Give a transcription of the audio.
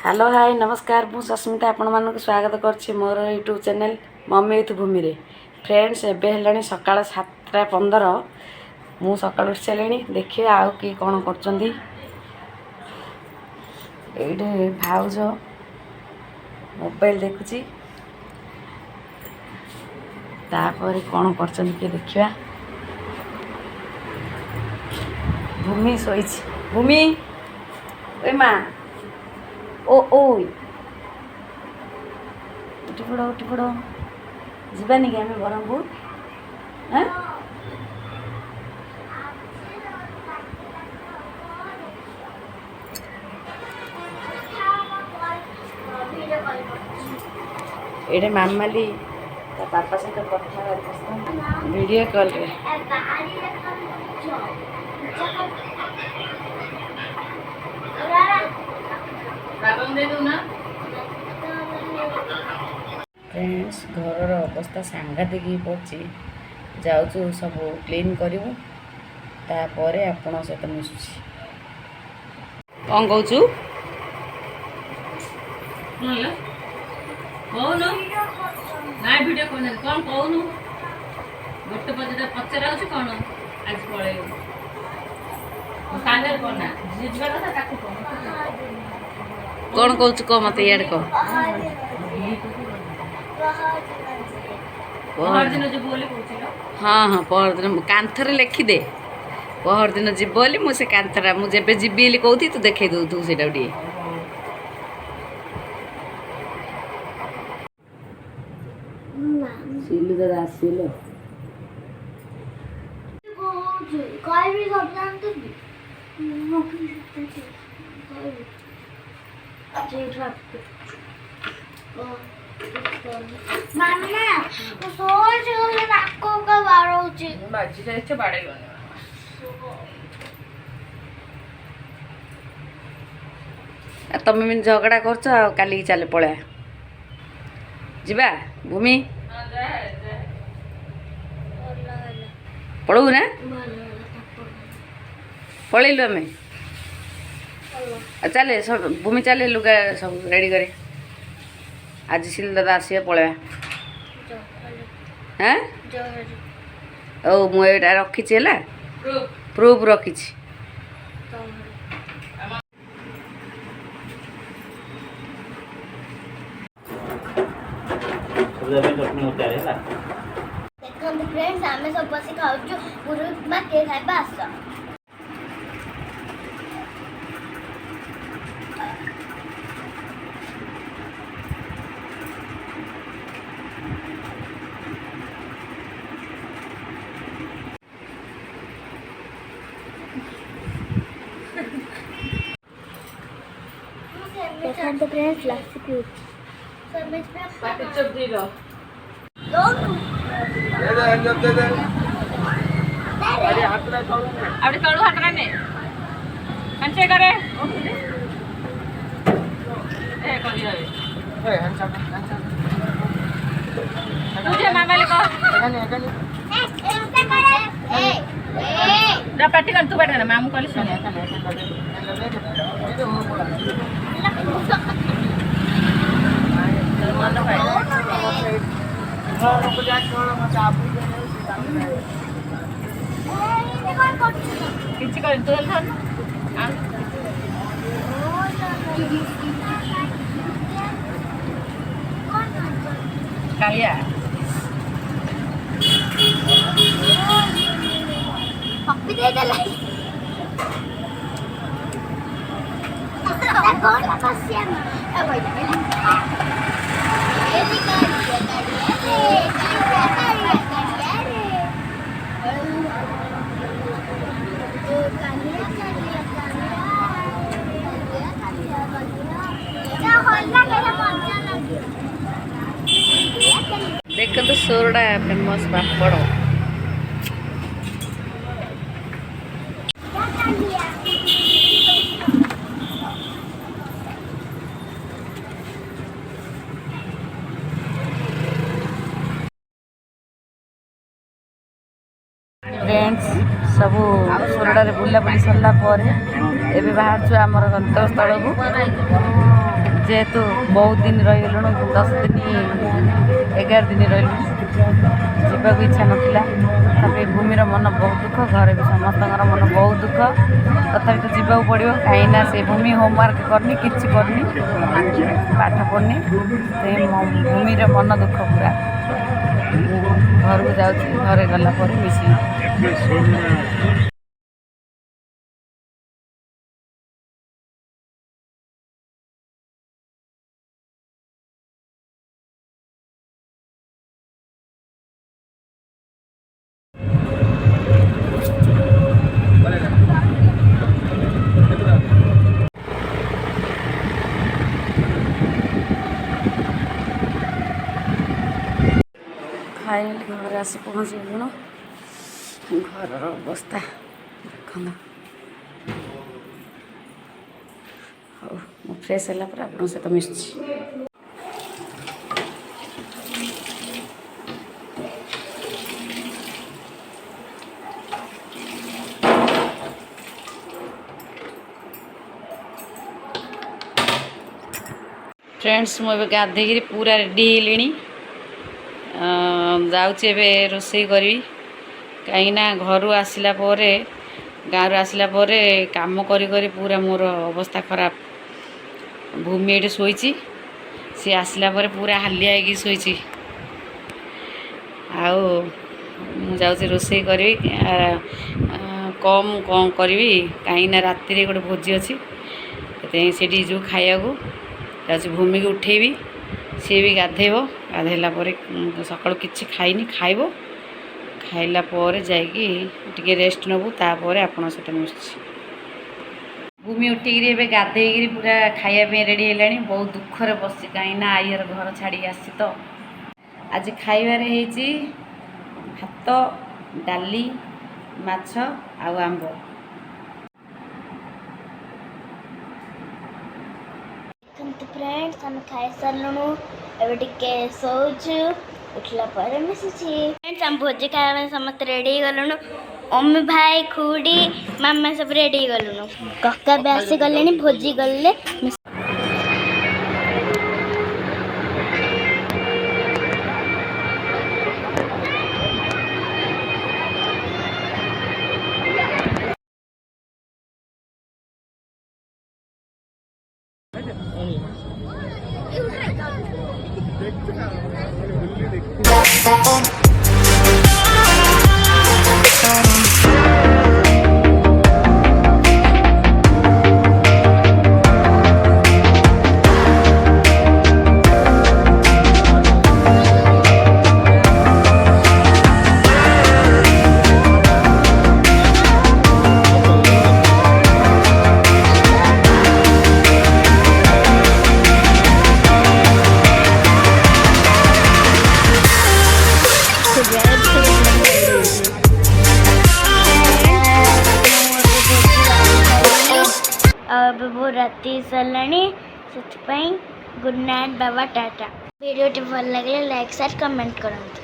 Hello hi नमस्कार मु सस्मिता आपण मानक स्वागत करछि मोर यूट्यूब चैनल मम्मी विथ भूमि रे फ्रेंड्स एबे हेलानी सकाळ 7:15 मु सकाळ उठ चलेनी देखिए आउ की कोन करचंदी एडे भाउज मोबाइल देखुची तापर कोन करचंदी के देखिया भूमि सोइछि भूमि ओय मा ओ ओय उठी पड़ो जीवानी कि आम ब्रह्मपुर हाँ एडे मामाली पापा सहित कथा वीडियो कॉल रे फ्रेंड्स घर अवस्था सांघातिक पड़ी जाऊँ सब क्लीन करूँ तापर आपण सहित मिशुची कौन कहूँ ना वीडियो कौन कहूनु गोटे पचार पचार कौन आज पड़े कौन कहूँ कह मत इे कह हाँ हाँ पहर दिन कांथर लिखिदे पहर दिन जीव बोली मुझे कांथरा मुझे जीवी कहती तू देखे दू से सिलु दादा आसिलो कोई भी सब जानते थे मामना वो सोच गले नाको का बारोची बाजी जाइछे बाड़े गने तमें मिन झगड़ा करछ काली चले पळा जीवा भूमि पढ़ू ना पलैलु आम चले सब भूमि चले लुगा सब रेडी करे आज सिल दादा आस पलैया हाँ ओ मुझे रखी है प्रूफ रखी देखो फ्रेंड्स आमे सब बसी खाउ जो पूरा उपमा के खाइबा आस देखो फ्रेंड्स लास्ट की सब में पाटी चप दी लो दे दे अरे हाथ ना तोड़ अबे तोड़ हाथ ना ने हंसे करे ए करी रे ए हंसा तुझे मामा ले को ऐसे करे ए ना पाटी कर तू बैठ ना मामू कली सुन किसी कर तू हेल्थ कालिया पप्पी दे दे लाई कौन ला पासिया ए भाई ए देखो तो सोरडा फेमस पापड़ फ्रेंड्स सब सोरडा बुला बुली सरला एबे बाहर छु आमर गंतव्य स्थल को जेहेतु बहुत दिन रहीगलुणु 10 दिन 11 दिन रहीलु जीवा इच्छा नाला तथापि भूमिर मन बहुत दुख घर भी समस्त मन बहुत दुख तथापि तो जीवा पड़ो कहीं से भूमि होमवर्क करनी किसी करनी पाठ पढ़नी भूमिर मन दुख पूरा घर को जाऊँगी घरे गला मिसी फाइनाली घर आसी पहुँच गलुण घर अवस्था देख हाँ मु फ्रेश है आप सहित मिशुची फ्रेंड्स मुझे गाधे पूरा रेडी हेली जाऊँचे रोषे करी कहीं घर आसला गाँव आसला काम करी करी पूरा मोर अवस्था खराब भूमि ये शोची सी आसला पूरा हालिया होगी शोची आउे रोषे करी कम कौन करी कहीं राति गोटे भोजी अच्छी से जो खाया जाऊँ भूमि को उठेबी सी भी गाधेब गाधेला सकाल किसी खाइनी खाइब खाइला जाइए रेस्ट नबू तापर आपण सहित मिशुची भूमि उठिक गाधे पूरा खायापी रेडी है बहुत दुखरे बस कहीं आईर घर छाड़ी आसी तो आज खाइबार भात डाली माछ आंब फ्रेंड्स हम खाई सारूँ एवं टिके शोचु उठला पर मिशुची फ्रेंड्स हम भोजी खाया समस्त रेडी गलुणु मम्मी भाई खुड़ी मामा सब रेडी गलुणु कक्का भी आसी गले भोजी गले अब वो राति सरलाणी से गुड नाइट बाबा टाटा वीडियो भल लगे लाइक शेयर कमेंट करंतु।